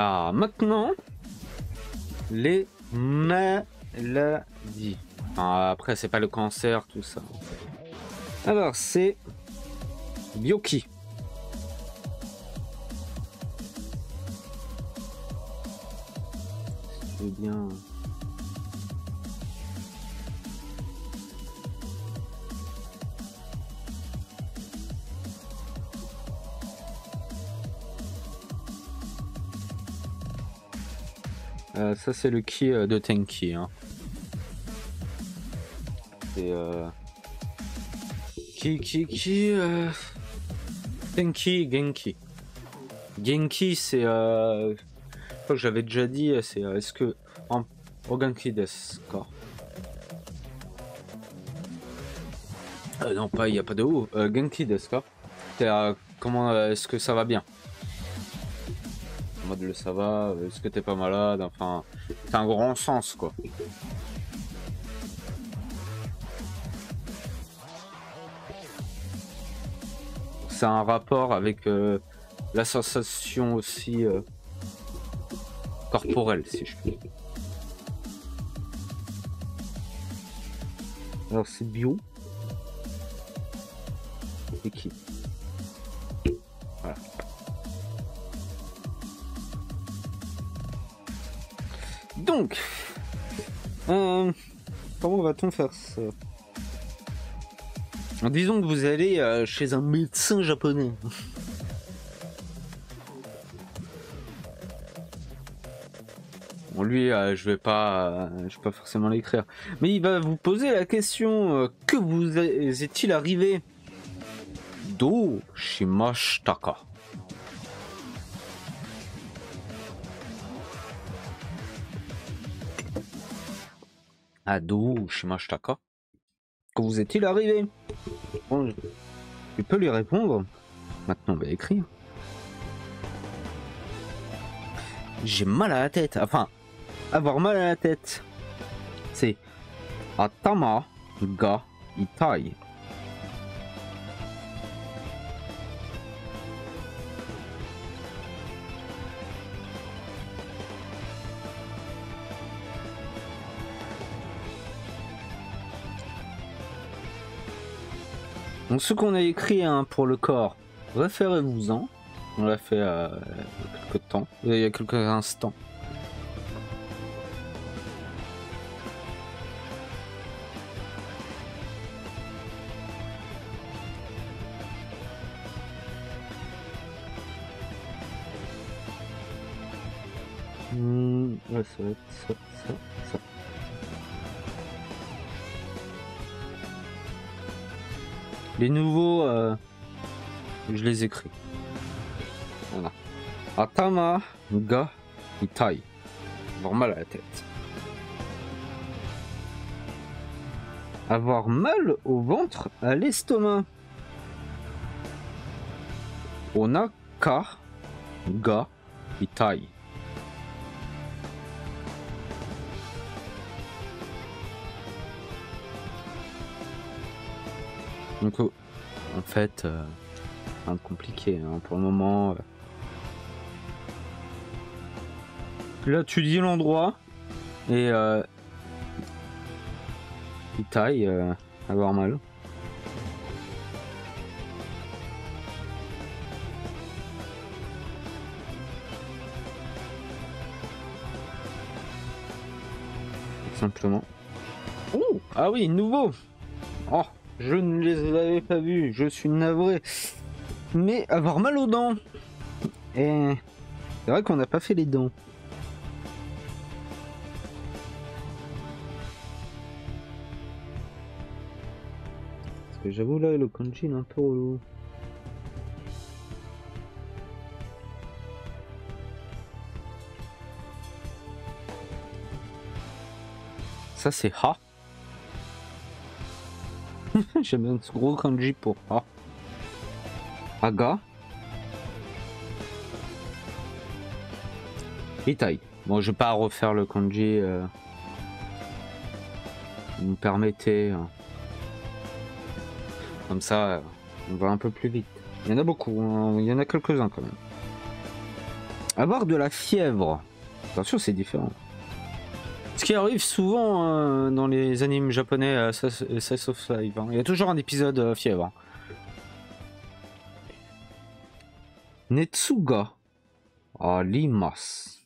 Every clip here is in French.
Ah, maintenant, les maladies. Enfin, après, c'est pas le cancer, tout ça. Alors, c'est Byoki. C'est bien. Ça c'est le ki de Tenki. Hein. C'est Tenki, Genki. Genki c'est je crois que j'avais déjà dit, c'est est-ce que en Oganki desu ka. Non pas, il n'y a pas de O. Genki desu ka. C'est comment est-ce que ça va bien? En mode le ça va, est-ce que t'es pas malade, enfin c'est un grand sens quoi. C'est un rapport avec la sensation aussi corporelle si je puis. Alors c'est bio. Et qui? Voilà. Donc, comment va-t-on faire ça? Disons que vous allez chez un médecin japonais. Bon, lui, je vais pas forcément l'écrire. Mais il va vous poser la question que vous est-il arrivé? Do shimashitaka. Do shimashitaka. Que vous est-il arrivé? Bon, tu peux lui répondre. Maintenant, on va écrire. J'ai mal à la tête. Enfin, avoir mal à la tête. C'est atama ga itai. Donc ce qu'on a écrit hein, pour le corps, référez-vous-en. On l'a fait il y a quelques temps, il y a quelques instants. Ouais, ça va être ça. Les nouveaux, je les écris. Voilà. Atama ga itai. Avoir mal à la tête. Avoir mal au ventre, à l'estomac. Onaka ga itai. Donc en fait, rien de compliqué hein, pour le moment. Là tu dis l'endroit et il taille, avoir mal. Tout simplement. Oh, ah oui, nouveau. Oh. Je ne les avais pas vus, je suis navré. Mais avoir mal aux dents. Et c'est vrai qu'on n'a pas fait les dents. Parce que j'avoue là, le kanji il est un peu relou. Ça c'est ha. J'aime bien ce gros kanji pour ha. Aga. Itai. Bon, je vais pas refaire le kanji. Vous me permettez. Comme ça, on va un peu plus vite. Il y en a beaucoup, hein. Il y en a quelques-uns quand même. Avoir de la fièvre. Attention, c'est différent. Ce qui arrive souvent dans les animes japonais, Slice of Life. Hein. Il y a toujours un épisode fièvre. Hein. Netsuga arimasu.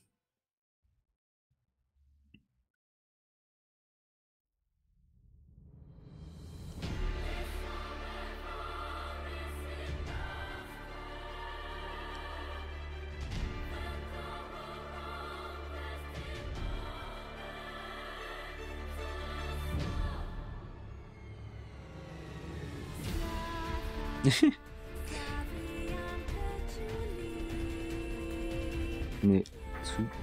Netsuga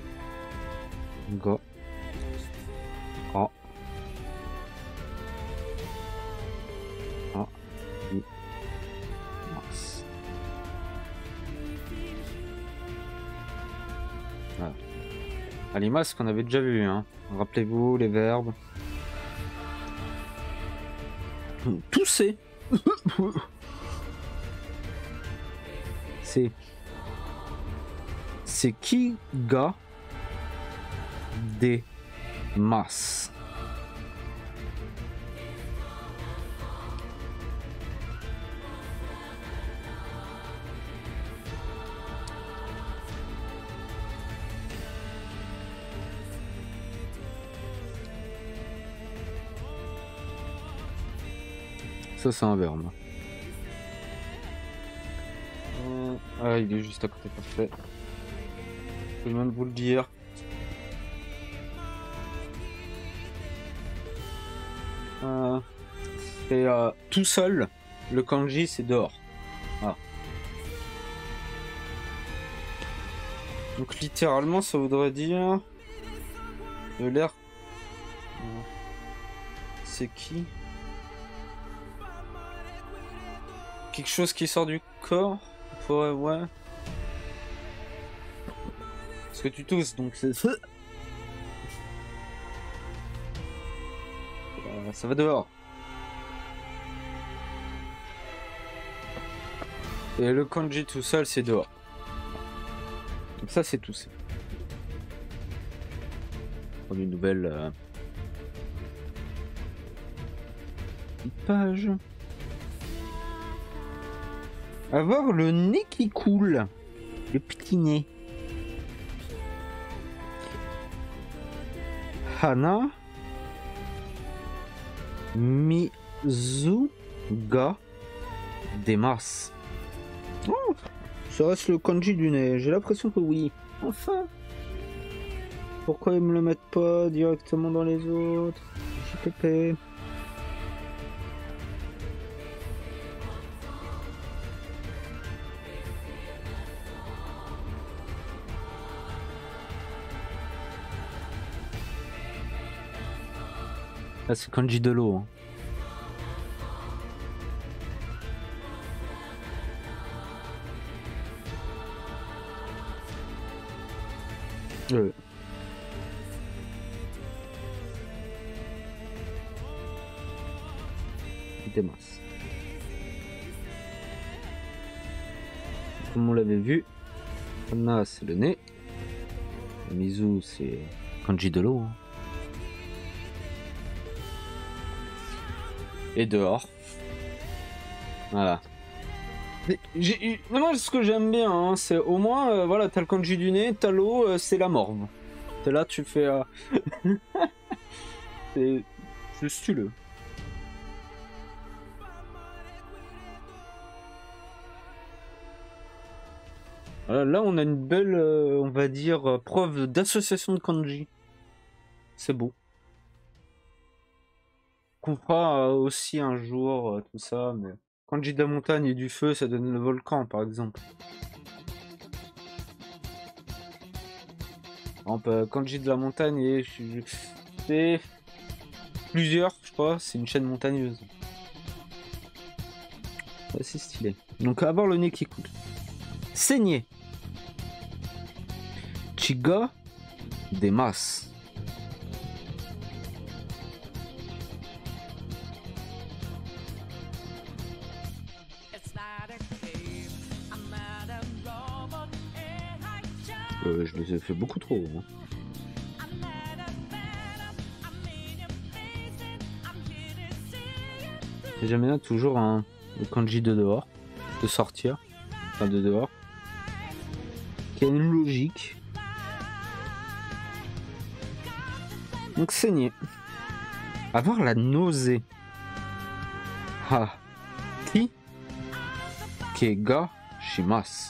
arimasu. Voilà. Arimasu qu'on avait déjà vu, hein. Rappelez-vous les verbes. Tousser. C'est qui ga des masses. Ça c'est un verbe. Ah, il est juste à côté, parfait. Je peux même vous le dire. C'est tout seul. Le kanji c'est dehors. Voilà. Donc littéralement ça voudrait dire de l'air. C'est qui? Quelque chose qui sort du corps? Ouais. Parce que tu tousses, donc c'est... ça va dehors. Et le kanji tout seul, c'est dehors. Donc ça, c'est tousser. Prendre une nouvelle page. Avoir le nez qui coule. Le petit nez. Hana Mizuga Demas. Oh, ça reste le kanji du nez. J'ai l'impression que oui. Enfin. Pourquoi ils me le mettent pas directement dans les autres? JPP. Ah, c'est kanji de l'eau. Hein. Des masses. Comme on l'avait vu, Hana c'est le nez. Mizu c'est kanji de l'eau. Hein. Et dehors. Voilà. Moi, ce que j'aime bien, hein, c'est au moins, voilà, t'as le kanji du nez, t'as l'eau, c'est la morve. T'es là, tu fais... c'est styleux. Voilà, là, on a une belle, on va dire, preuve d'association de kanji. C'est beau. Qu'on fera aussi un jour, tout ça, mais... Kanji de la montagne et du feu, ça donne le volcan, par exemple. Kanji de la montagne et... C'est... plusieurs, je crois, c'est une chaîne montagneuse. C'est stylé. Donc, avoir le nez qui coule. Saigner. Chiga des masses. Je les ai fait beaucoup trop. Hein. Et j'aime bien toujours le kanji de dehors, de sortir, enfin de dehors, qui a une logique. Donc saigner. Avoir la nausée. Ha. Ki Kega shimasu.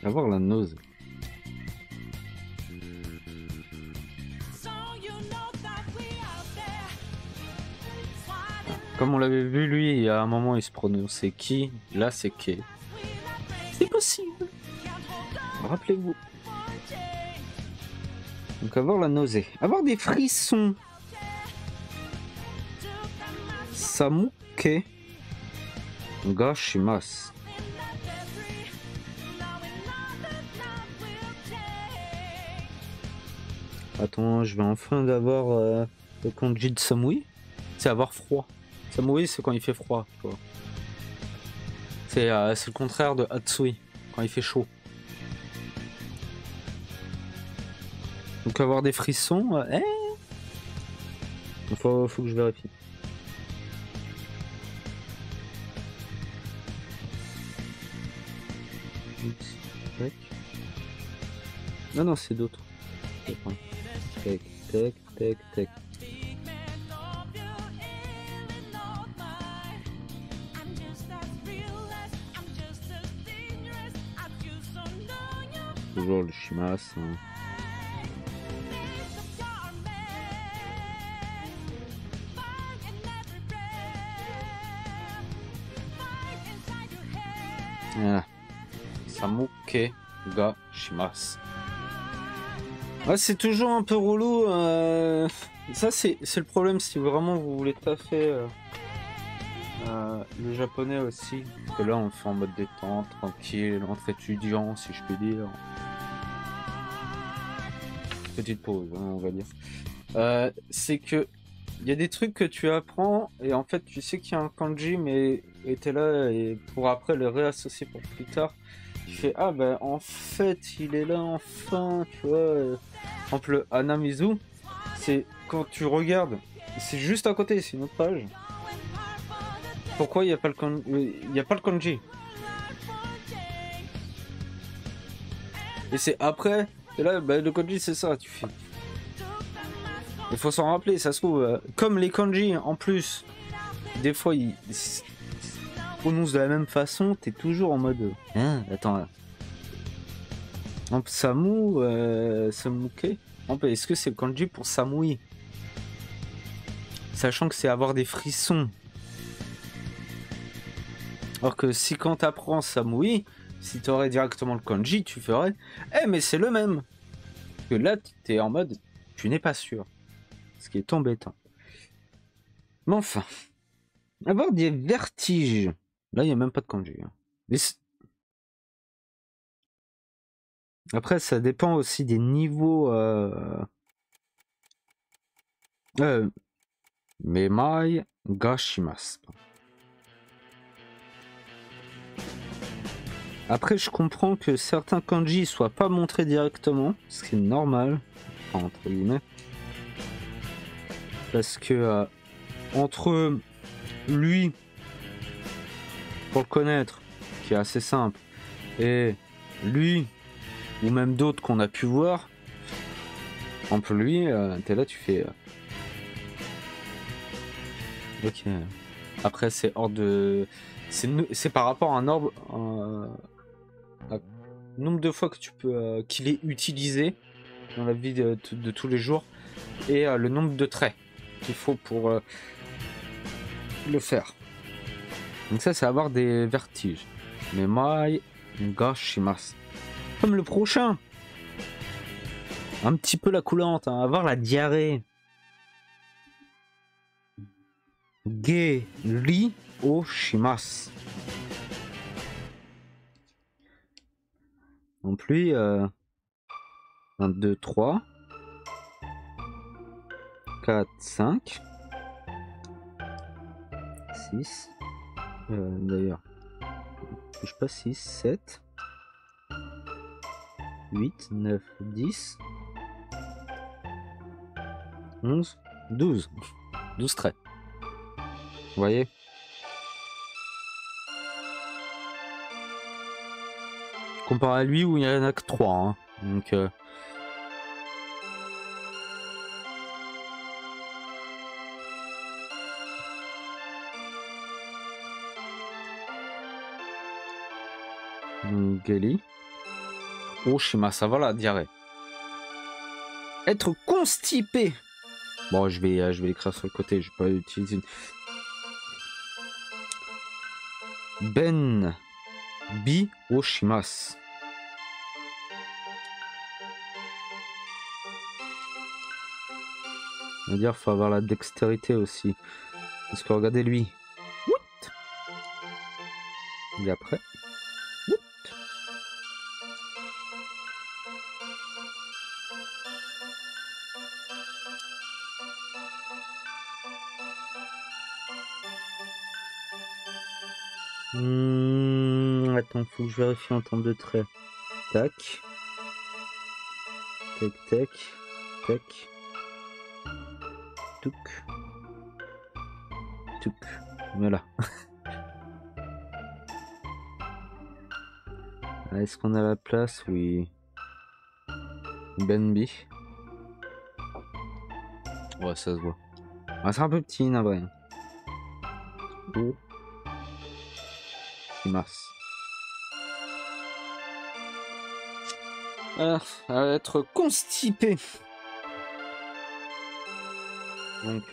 Avoir la nausée. Comme on l'avait vu, lui, il y a un moment, il se prononçait qui, là, c'est qui. C'est possible. Rappelez-vous. Donc avoir la nausée. Avoir des frissons. Samuke ga shimasu. Attends, je vais enfin d'avoir le kanji de Samui. C'est avoir froid. Samui, c'est quand il fait froid. C'est le contraire de Hatsui, quand il fait chaud. Donc avoir des frissons, faut que je vérifie. Non, c'est d'autres. Tac, tac, tac, tac. Toujours le shimasu. Hein. Voilà. Samuke ga shimasu. Ouais, c'est toujours un peu relou. Ça, c'est le problème si vraiment vous voulez taffer le japonais aussi. Parce que là, on fait en mode détente, tranquille, entre étudiants, si je puis dire. Petite pause, hein, on va dire. C'est que il y a des trucs que tu apprends et en fait, tu sais qu'il y a un kanji, mais t'es là et pour après le réassocier pour plus tard. Tu fais ah ben en fait il est là enfin, tu vois. Par exemple le Hanamizu, c'est quand tu regardes, c'est juste à côté, c'est une autre page. Pourquoi il n'y a pas le kanji? Et c'est après, et là ben, le kanji c'est ça, tu fais. Il faut s'en rappeler, ça se trouve, comme les kanji en plus, des fois ils prononcent de la même façon, t'es toujours en mode hein, attends là. Samuke, est-ce que c'est le kanji pour Samui? Sachant que c'est avoir des frissons. Alors que si quand t'apprends Samui, si t'aurais directement le kanji, tu ferais mais c'est le même. Parce que là t'es en mode tu n'es pas sûr. Ce qui est embêtant. Mais enfin, avoir des vertiges. Là, il n'y a même pas de kanji. Hein. Mais après, ça dépend aussi des niveaux. Memai ga shimasu. Après, je comprends que certains kanji soient pas montrés directement, ce qui est normal, entre guillemets. Parce que entre lui, pour le connaître, qui est assez simple, et lui, ou même d'autres qu'on a pu voir, un peu lui, t'es là, tu fais... Ok. Après, c'est hors de... C'est par rapport à un ordre... nombre de fois que tu peux qu'il est utilisé dans la vie de tous les jours, et le nombre de traits qu'il faut pour le faire. Donc ça, c'est avoir des vertiges. Mais mai ga shimasu. Comme le prochain. Un petit peu la coulante, hein. Avoir la diarrhée. Ge ri o shimasu. Donc lui, 1, 2, 3, 4, 5, 6, d'ailleurs, je sais pas, 6, 7, 8, 9, 10, 11, 12. 12 traits. Vous voyez? Comparé à lui où il n'y en a que 3. Hein. Donc, Geli. Oh, Shima, ça va la diarrhée. Être constipé. Bon, je vais l'écrire sur le côté. Je vais pas utiliser une. Ben Bi Oshimas. On va dire faut avoir la dextérité aussi. Parce que regardez lui. Il est après. Attends, faut que je vérifie en termes de traits. Tac. Tac, tac. Tac. Touc. Touc. Voilà. Est-ce qu'on a la place? Oui. Benbi. Ouais, ça se voit. Ah, c'est un peu petit, en vrai. Oh. Masse. À être constipé. Donc.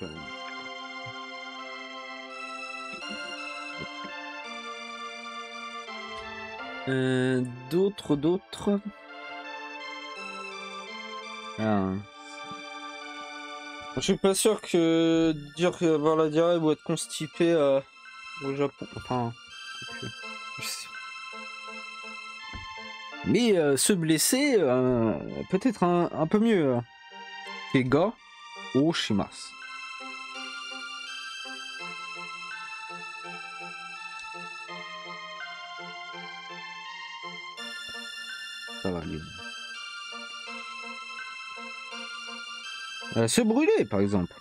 D'autres. Ah. Je suis pas sûr que dire avoir la diarrhée ou être constipé au Japon. Enfin. Mais se blesser, peut-être un peu mieux. Kega Oshimasu. Ça va aller. Se brûler, par exemple.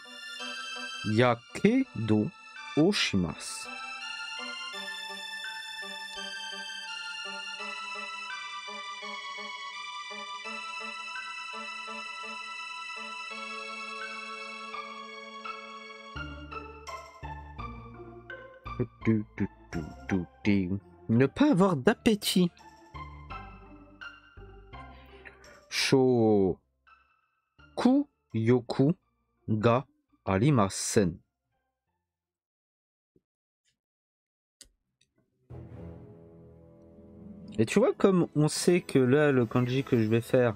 Yakedo Oshimasu. Ne pas avoir d'appétit. Shoku yoku ga arimasen. Et tu vois, comme on sait que là, le kanji que je vais faire,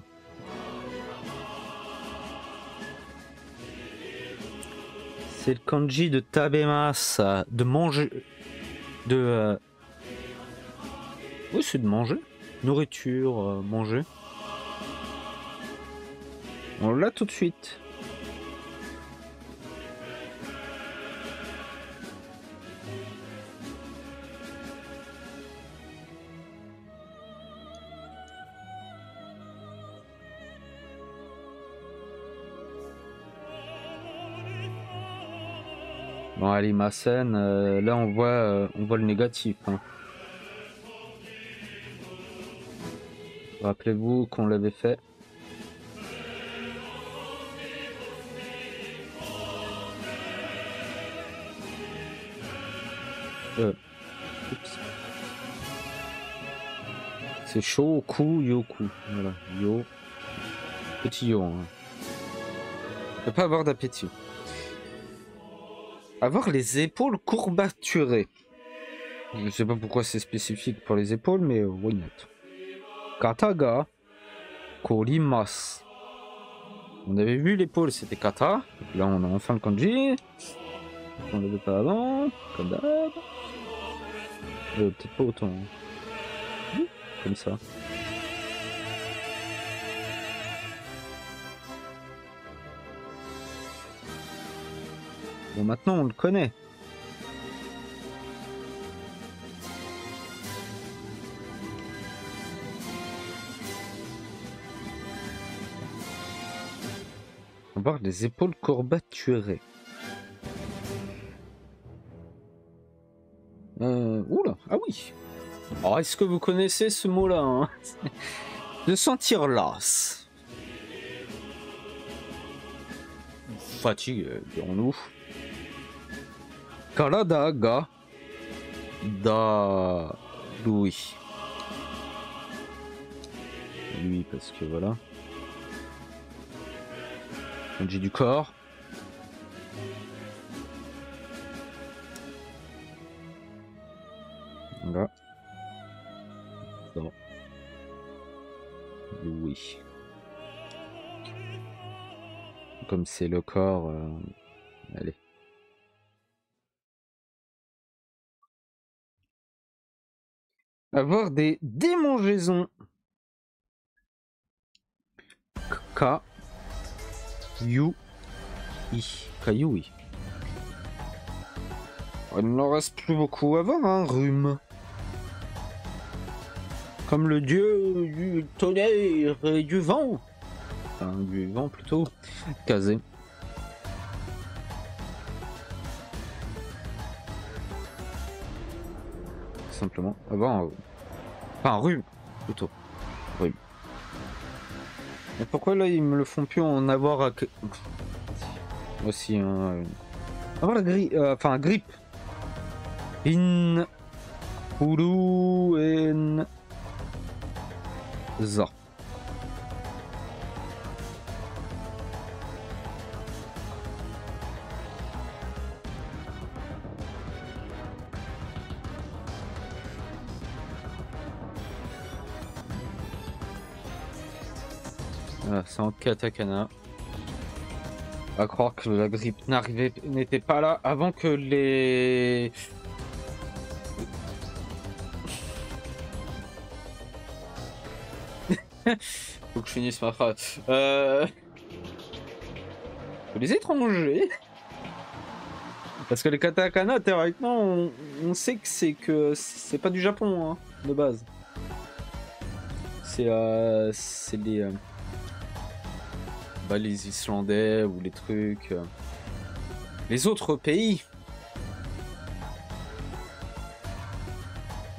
c'est le kanji de tabemasu, de manger, de oui, c'est de manger, nourriture, manger. On l'a tout de suite. Bon, allez, ma scène, là on voit le négatif. Hein. Rappelez-vous qu'on l'avait fait. C'est Shoku Yoku. Voilà, yo. Petit yo. Hein. Ne pas avoir d'appétit. Avoir les épaules courbaturées. Je ne sais pas pourquoi c'est spécifique pour les épaules, mais why not. Kata korimasu. On avait vu l'épaule, c'était kata. Là, on a enfin le kanji. On l'avait pas avant. Comme d'hab. Peut-être pas autant. Comme ça. Bon, maintenant on le connaît. On va voir les épaules courbaturées. Oula, ah oui. Alors, est-ce que vous connaissez ce mot-là hein? De sentir las. Fatigue, dirons-nous. Karadaga da Louis. Lui, parce que voilà. J'ai du corps. Là. Non. Oui. Comme c'est le corps, allez. Avoir des démangeaisons. Cailloui. Il n'en reste plus beaucoup. Avoir un rhume. Comme le dieu du tonnerre et du vent. Enfin, du vent plutôt. Casé. Simplement. Avoir un... Enfin, un rhume. Plutôt. Rhume. Mais pourquoi là ils me le font plus en avoir à... Aussi un... Avoir la grippe. Enfin, grippe. In... Ulu... En... Za. Voilà, c'est en katakana. À croire que la grippe n'était pas là avant que les... Faut que je finisse ma phrase. Les étrangers. Parce que les katakana, théoriquement, on sait que c'est pas du Japon, hein, de base. C'est les... les Islandais ou les trucs... les autres pays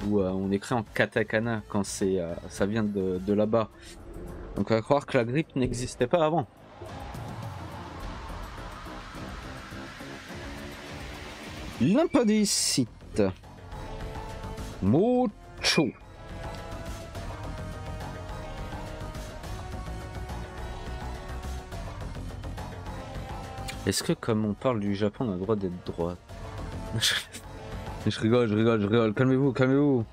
où on écrit en katakana quand ça vient de là-bas. Donc à croire que la grippe n'existait pas avant. Lymphadocyte. Mocho. Est-ce que comme on parle du Japon, on a le droit d'être droit? Je rigole. Calmez-vous.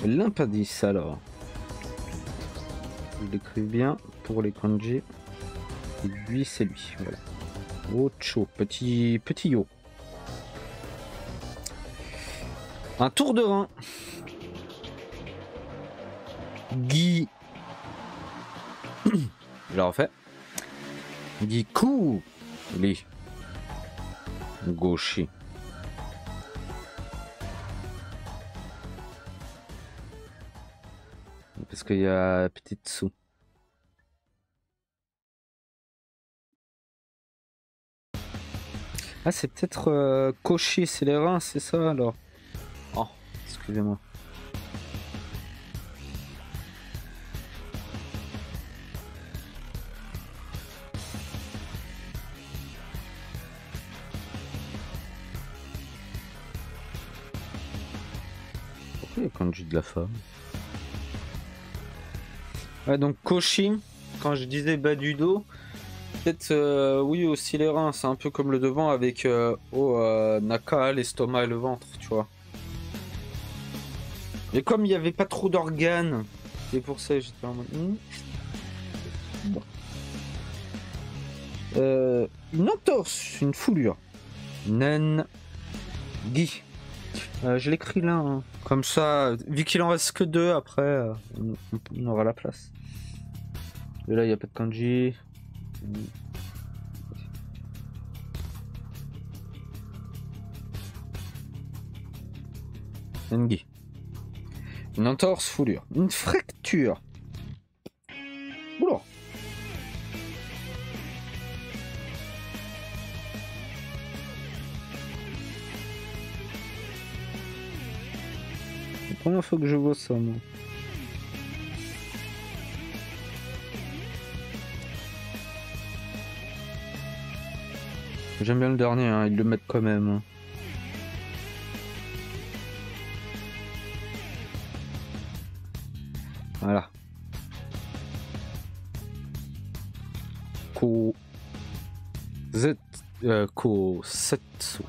Lymphadocyte alors. Je l'écris bien pour les kanji. Et lui, c'est lui. Voilà. Ocho, petit yo. Un tour de rein. Guy. Je la refais. Giku. Li. Gaucher. Parce qu'il y a petite sous. Ah, c'est peut-être cocher, c'est les reins, c'est ça alors. Oh, excusez-moi. Pourquoi le kanji de la femme? Ouais, donc koshi, quand je disais bas du dos, peut-être oui aussi les reins, c'est un peu comme le devant avec naka, l'estomac et le ventre, tu vois. Et comme il n'y avait pas trop d'organes, c'est pour ça que j'étais en mode... Bon. Une entorse, une foulure. Nen. Gi. Je l'écris là, hein. Comme ça, vu qu'il en reste que 2, après, on aura la place. Et là, il n'y a pas de kanji. Engi. Une entorse, foulure. Une fracture. Oula. C'est la première fois que je vois ça, moi. J'aime bien le dernier, hein, ils le mettent quand même. Hein. Voilà. Kosetsu.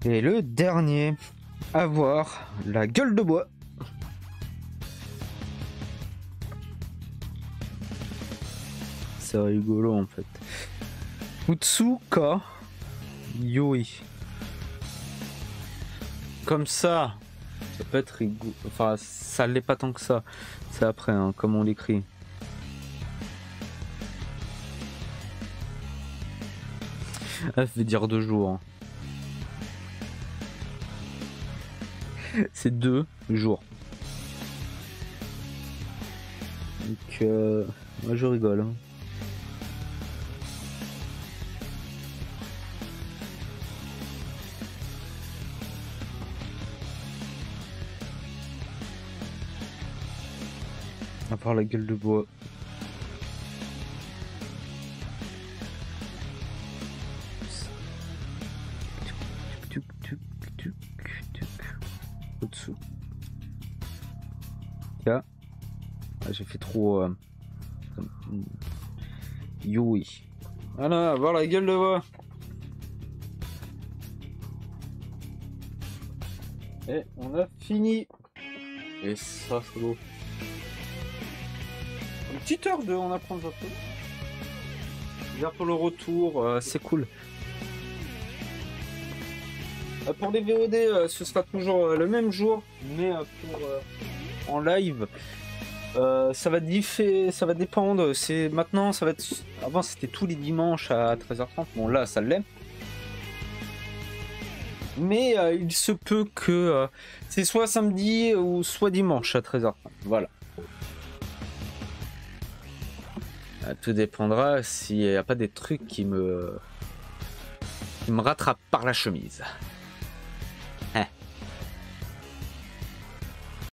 Et le dernier, avoir la gueule de bois. C'est rigolo en fait. Utsuka Yoi. Comme ça peut être rigolo. Enfin, ça l'est pas tant que ça. C'est après, hein, comme on l'écrit. Ça veut dire 2 jours. Hein. C'est 2 jours. Donc, moi je rigole. Hein. À part la gueule de bois. Au-dessous. Là. Ah, j'ai fait trop... Yui. Voilà, avoir la gueule de bois. Et on a fini. Et ça, c'est beau. Une petite heure de on apprend un peu. Bien pour le retour, c'est cool. Pour les VOD, ce sera toujours le même jour, mais pour en live, ça va dépendre. C'est maintenant, ça va être. Avant, c'était tous les dimanches à 13h30. Bon, là, ça l'est. Mais il se peut que c'est soit samedi ou soit dimanche à 13h30. Voilà. Tout dépendra s'il n'y a pas des trucs qui me rattrapent par la chemise.